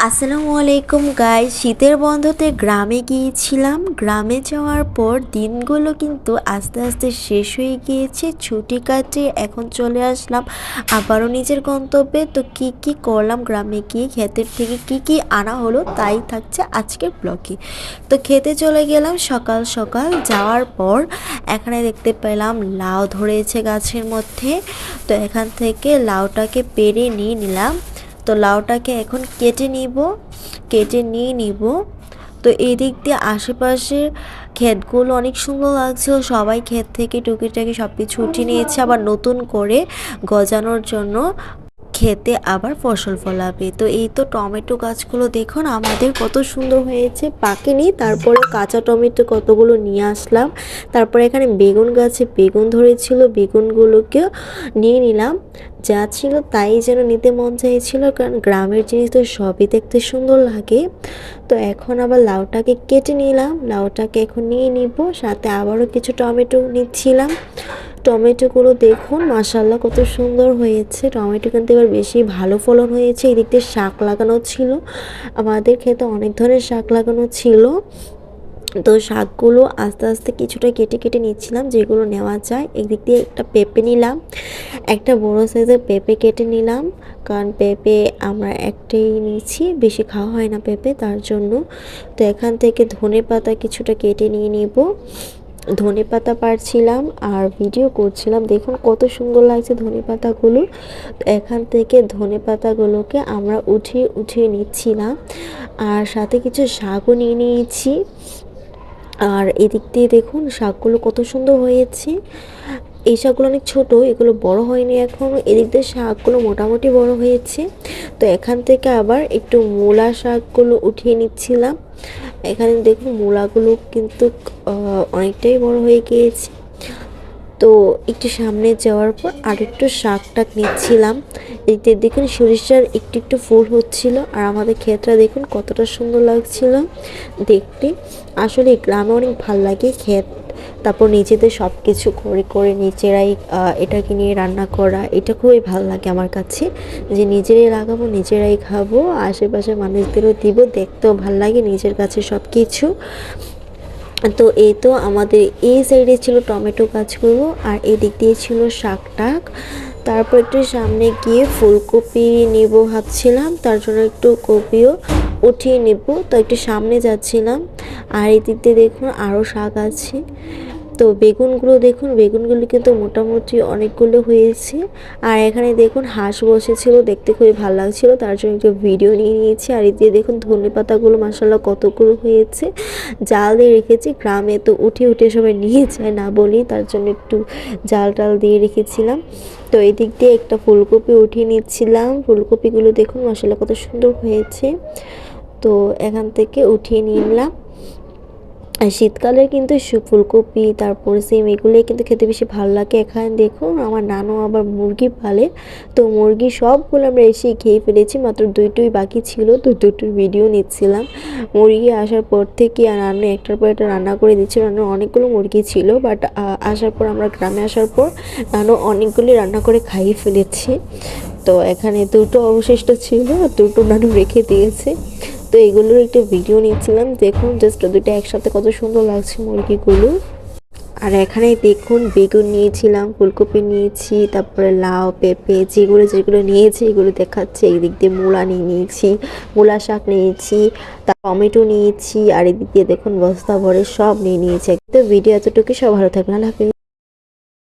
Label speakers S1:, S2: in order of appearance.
S1: আসসালামু আলাইকুম গাইস, শীতের বন্ধতে গ্রামে গিয়েছিলাম। গ্রামে যাওয়ার পর দিনগুলো কিন্তু আস্তে আস্তে শেষ হয়ে গিয়েছে। ছুটি কাটিয়ে এখন চলে আসলাম আবারও নিজের গন্তব্যে। তো কি কি করলাম গ্রামে গিয়ে, ক্ষেতের থেকে কি কি আনা হলো তাই থাকছে আজকের ব্লগে। তো খেতে চলে গেলাম সকাল সকাল। যাওয়ার পর এখানে দেখতে পেলাম লাউ ধরেছে গাছের মধ্যে। তো এখান থেকে লাউটাকে পেরে নিয়ে নিলাম। তো লাউটাকে এখন কেটে নিয়ে নিব। তো এই দিক দিয়ে আশেপাশে ক্ষেতগুলো অনেক সুন্দর লাগছিল। সবাই ক্ষেত থেকে টুকিটাকি সব কিছু উঠিয়ে নিয়েছে, আবার নতুন করে গজানোর জন্য খেতে আবার ফসল ফলাবে। তো এই তো টমেটো গাছগুলো দেখুন আমাদের কত সুন্দর হয়েছে, পাকেনি। তারপরে কাঁচা টমেটো কতগুলো নিয়ে আসলাম। তারপরে এখানে বেগুন গাছে বেগুন ধরেছিল, বেগুনগুলোকেও নিয়ে নিলাম। যা ছিল তাই যেন নিতে মন চাইছিল, কারণ গ্রামের জিনিস তো সবই দেখতে সুন্দর লাগে। তো এখন আবার লাউটাকে কেটে নিলাম, লাউটাকে এখন নিয়ে নিব। সাথে আবারও কিছু টমেটো নিচ্ছিলাম। টমেটোগুলো দেখুন মাশাআল্লাহ কত সুন্দর হয়েছে। টমেটো কিন্তু এবার বেশি ভালো ফলন হয়েছে। এদিক দিয়ে শাক লাগানো ছিল, আমাদের ক্ষেতে অনেক ধরনের শাক লাগানো ছিল। তো শাকগুলো আস্তে আস্তে কিছুটা কেটে কেটে নিচ্ছিলাম, যেগুলো নেওয়া যায়। এদিক দিয়ে একটা পেঁপে নিলাম, একটা বড় সাইজের পেঁপে কেটে নিলাম, কারণ পেঁপে আমরা একটাই নিচ্ছি, বেশি খাওয়া হয় না পেঁপে, তার জন্য। তো এখান থেকে ধনেপাতা কিছুটা কেটে নিয়ে নিব। ধনেপাতা পাড়ছিলাম আর ভিডিও করছিলাম, দেখুন কত সুন্দর লাগছে ধনেপাতাগুলো। এখান থেকে ধনেপাতাগুলোকে আমরা উঠিয়ে উঠিয়ে নিচ্ছিলাম, আর সাথে কিছু শাকও নিয়ে নিয়েছি। আর এদিক দিয়ে দেখুন শাকগুলো কত সুন্দর হয়েছে। এই শাকগুলো অনেক ছোট, এগুলো বড় হয়নি এখনো। এদিক দিয়ে শাকগুলো মোটামুটি বড় হয়েছে। তো এখান থেকে আবার একটু মূলা শাকগুলো উঠিয়ে নিচ্ছিলাম। এখানে দেখুন মূলাগুলো কিন্তু অনেকটাই বড় হয়ে গিয়েছে। তো একটু সামনে যাওয়ার পর আর একটু শাক টাক নিচ্ছিলাম। এতে দেখুন সরিষার একটু একটু ফুল হচ্ছিল, আর আমাদের ক্ষেতটা দেখুন কতটা সুন্দর লাগছিল দেখতে। আসলে গ্রামে অনেক ভাল লাগে ক্ষেত, তারপর নিজেদের সব কিছু করে করে নিজেরাই এটাকে নিয়ে রান্না করা, এটা খুবই ভালো লাগে আমার কাছে। যে নিজেরাই লাগাবো, নিজেরাই খাবো, আশেপাশের মানুষদেরও দিব, দেখতেও ভাল লাগে নিজের কাছে সব কিছু। তো এই তো আমাদের এই সাইডে ছিল টমেটো গাছগুলো, আর এই দিক দিয়ে ছিল শাক টাক। তারপর একটু সামনে গিয়ে ফুলকপি নিব ভাবছিলাম, তার জন্য একটু কপিও উঠিয়ে নেব। তো একটু সামনে যাচ্ছিলাম, আর এই দিক দিয়ে দেখুন আরও শাক আছে। তো বেগুনগুলো দেখুন, বেগুনগুলো কিন্তু মোটামুটি অনেকগুলো হয়েছে। আর এখানে দেখুন হাঁস বসেছিল, দেখতে খুবই ভালো লাগছিল, তার জন্য একটু ভিডিও নিয়ে নিয়েছি। আর এদিকে দেখুন ধনেপাতাগুলো মাশাআল্লাহ কতগুলো হয়েছে, জাল দিয়ে রেখেছি। গ্রামে তো উঠে উঠে সবাই নিয়ে যায় না বলি, তার জন্য একটু জাল টাল দিয়ে রেখেছিলাম। তো এই দিক দিয়ে একটা ফুলকপি উঠিয়ে নিচ্ছিলাম, ফুলকপিগুলো দেখুন মাশাআল্লাহ কত সুন্দর হয়েছে। তো এখান থেকে উঠিয়ে নিলাম। আর শীতকালে কিন্তু ফুলকপি তারপর সিম এগুলোই কিন্তু খেতে বেশি ভালো লাগে। এখানে দেখুন আমার নানু আবার মুরগি পালে, তো মুরগি সবগুলো আমরা এসে খেয়ে ফেলেছি, মাত্র দুইটোই বাকি ছিল, তো দুটোর ভিডিও নিচ্ছিলাম। মুরগি আসার পর থেকে আর রান্না একটার পর একটা রান্না করে দিচ্ছিল। রান্না অনেকগুলো মুরগি ছিল, বাট আসার পর আমরা গ্রামে আসার পর নানু অনেকগুলি রান্না করে খাইয়ে ফেলেছি। তো এখানে দুটো অবশিষ্ট ছিল, দুটো নানু রেখে দিয়েছে। তো এগুলোর একটা ভিডিও নিচ্ছিলাম, দেখুন জাস্ট দুটো একসাথে কত সুন্দর লাগছে মুরগিগুলো। আর এখানে দেখুন বেগুন নিয়েছিলাম, ফুলকপি নিয়েছি, তারপরে লাউ পেঁপে যেগুলো যেগুলো নিয়েছি এগুলো দেখাচ্ছে। এদিক দিয়ে মূলা নিয়ে নিয়েছি, মূলা শাক নিয়েছি, টমেটো নিয়েছি, আর এদিক দিয়ে দেখুন বস্তা ভরে সব নিয়ে নিয়েছি। তো ভিডিও এতটুকু, সব ভালো থাকবেন, আল্লাহ হাফেজ।